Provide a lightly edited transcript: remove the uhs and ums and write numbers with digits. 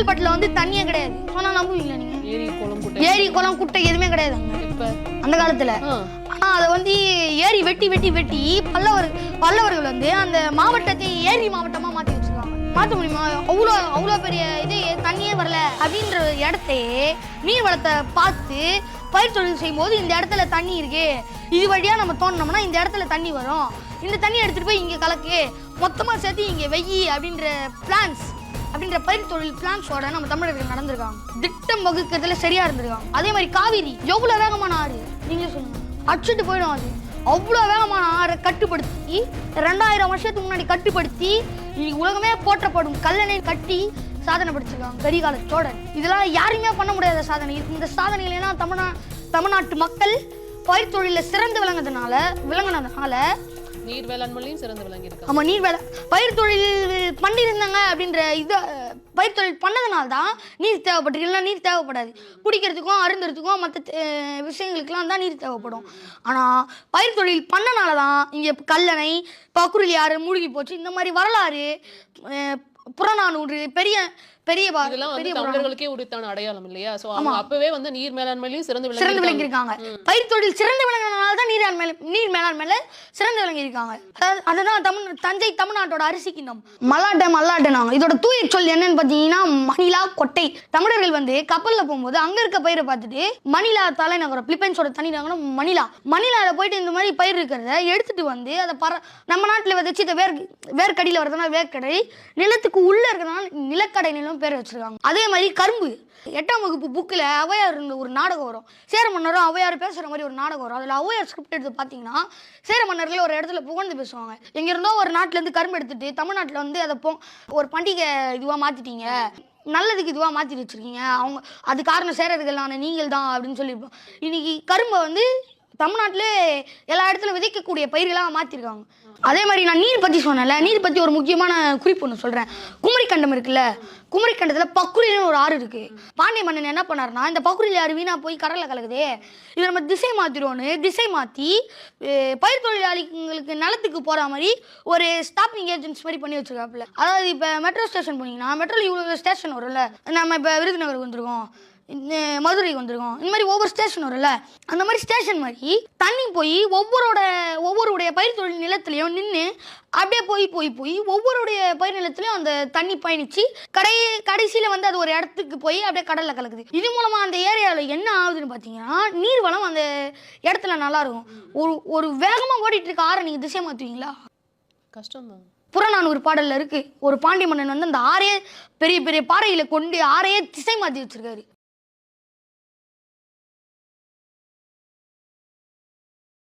செங்கல்பட்டுல வந்து தண்ணியே கிடையாது. சொன்னா நம்புவீங்களா நீங்க? ஏரி குளம் குட்டை எதுவுமே கிடையாது அந்த காலத்துல. ஆனா அதை வந்து ஏரி வெட்டி வெட்டி வெட்டி பல்லவர்கள் வந்து அந்த மாவட்டத்தை ஏரி மாவட்டமா மாத்தி வச்சிருக்காங்க. மாற்ற முடியுமா? அவ்வளோ பெரிய இது தண்ணியே வரல அப்படின்ற இடத்தையே நீர் வளத்தை பார்த்து பயிர் தொழில் செய்யும் போது இந்த இடத்துல தண்ணி இருக்கு, இது வழியா நம்ம தோணுனோம்னா இந்த இடத்துல தண்ணி வரும், இந்த தண்ணி எடுத்துட்டு போய் இங்க கலக்கு மொத்தமா சேர்த்து இங்க வெயி அப்படின்ற பிளான்ஸ் அப்படின்ற பயிர் தொழில் பிளான்ஸோட நம்ம தமிழர்கள் நடந்திருக்காங்க. திட்டம் வகுக்கிறதுல சரியா இருந்திருக்காங்க. அதே மாதிரி காவிரி எவ்வளவு வேகமான ஆறு நீங்க சொல்லுங்க, அடிச்சுட்டு போயிடும். அது அவ்வளோ வேகமான ஆறை கட்டுப்படுத்தி 2000 வருஷத்துக்கு முன்னாடி கட்டுப்படுத்தி இன்னைக்கு உலகமே போற்றப்படும் கல்லணை கட்டி சாதனை படிச்சிருக்காங்க கரிகால சோழன். இதெல்லாம் யாருமே பண்ண முடியாத சாதனை. இந்த சாதனைகள் எல்லாம் தமிழ்நாட்டு மக்கள் பயிர் தொழில சிறந்து விளங்கினதுனால நீர் வேளாண்மையிலும் சிறந்து விளங்கியிருக்காங்க. ஆமா, பயிர் தொழில் பண்ணியிருந்தாங்க அப்படின்ற இது பயிர் தொழில் பண்ணதுனால தான் நீர் தேவைப்பட்டிருக்கு. இல்லைன்னா நீர் தேவைப்படாது. குடிக்கிறதுக்கும் அருந்துறதுக்கும் மற்ற விஷயங்களுக்கெல்லாம் தான் நீர் தேவைப்படும். ஆனால் பயிர் தொழில் பண்ணனால தான் இங்கே கல்லணை பக்குரில் ஆறு மூழ்கி போச்சு. இந்த மாதிரி வரலாறு புறநானூறு பெரிய பெரிய தமிழர்களுக்கே உரித்தான அடையாளம் இல்லையா? சோ அப்பவே வந்து நீர் மேலாண்மையிலும் சிறந்து விளங்கியிருக்காங்க. பயிர் தொழில் சிறந்து விளங்கினால தான் நீர் மேலாண்மையில சிறந்து விளங்கியிருக்காங்க. அதுதான் தஞ்சை தமிழ்நாட்டோட அரிசி கிண்ணம். மல்லாட்டை இதோட தூய சொல் என்னன்னு பாத்தீங்கன்னா மணிலா கொட்டை. தமிழர்கள் வந்து கப்பல்ல போகும்போது அங்க இருக்க பயிரை பார்த்துட்டு மணிலா தலைநகரம் பிலிப்பைன்ஸோட தனி நகரம் மணிலால போயிட்டு இந்த மாதிரி பயிர் இருக்கிறத எடுத்துட்டு வந்து அதை நம்ம நாட்டுல விதைச்சு இதை வேர்க்கடியில வரதுனால வேர்க்கடை, நிலத்துக்கு உள்ள இருக்கிறதுனால நிலக்கடை நிலம் பேர் வச்சிருக்காங்க. அதே மாதிரி கரும்பு 8ஆம் வகுப்பு புக்கில் ஔவையார் ஒரு நாடகம் வரும். சேர மன்னரும் ஔவையார் பேசுகிற மாதிரி ஒரு நாடகம் வரும். அதில் ஔவையார் ஸ்கிரிப்ட் எடுத்து பார்த்தீங்கன்னா சேர மன்னர்கள் ஒரு இடத்துல புகழ்ந்து பேசுவாங்க. எங்கிருந்தோ ஒரு நாட்டிலேருந்து கரும்பு எடுத்துட்டு தமிழ்நாட்டில் வந்து அதை ஒரு பண்டிகை இதுவாக மாற்றிட்டீங்க, நல்லதுக்கு இதுவாக மாற்றி வச்சுருக்கீங்க, அது காரணம் சேரர்களான நீங்கள் தான் அப்படின்னு சொல்லியிருப்போம். இன்னைக்கு கரும்பை வந்து தமிழ்நாட்டிலே எல்லா இடத்துல விதைக்கக்கூடிய பயிர்களாக மாற்றிருக்காங்க. அதே மாதிரி நான் நீர் பற்றி சொன்னேன்ல, நீர் பற்றி ஒரு முக்கியமான குறிப்பு ஒன்று சொல்கிறேன். குமரிக்கண்டம் இருக்குல்ல, குமரிக்கண்டத்தில் பக்குரில்னு ஒரு ஆறு இருக்குது. பாண்டிய மன்னன் என்ன பண்ணார்னா, இந்த பக்குரில் ஆறு வீணாக போய் கடலில் கலக்குதே, இதை நம்ம திசை மாற்றி பயிர் தொழிலாளிகளுக்கு நிலத்துக்கு போகிற மாதிரி ஒரு ஸ்டாப்பிங் ஏஜென்ட்ஸ் மாதிரி பண்ணி வச்சுருக்காப்புல. அதாவது இப்போ மெட்ரோ ஸ்டேஷன் போனீங்கன்னா மெட்ரோவில் இவ்வளோ ஸ்டேஷன் வரும்ல, நம்ம இப்போ விருதுநகருக்கு வந்துருக்கோம், மதுரைக்கு வந்திருக்கோம், இந்த மாதிரி ஒவ்வொரு ஸ்டேஷன் வரும்ல, அந்த மாதிரி ஸ்டேஷன் மாதிரி தண்ணி போய் ஒவ்வொருடைய பயிர் தொழில் நிலத்திலையும் நின்று அப்படியே போய் ஒவ்வொருடைய பயிர் நிலத்திலையும் அந்த தண்ணி பயணிச்சு கடைசியில் வந்து அது ஒரு இடத்துக்கு போய் அப்படியே கடலில் கலக்குது. இது மூலமாக அந்த ஏரியாவில் என்ன ஆகுதுன்னு பார்த்தீங்கன்னா நீர் வளம் அந்த இடத்துல நல்லா இருக்கும். ஒரு வேகமாக ஓடிட்டு இருக்க ஆறை நீங்கள் திசை மாற்றுவீங்களா? கஷ்டம் தான். புறநானூறு பாடல்ல இருக்கு, ஒரு பாண்டிய மன்னன் வந்து அந்த ஆறையே பெரிய பெரிய பாறையில கொண்டு ஆறையே திசை மாற்றி வச்சிருக்காரு.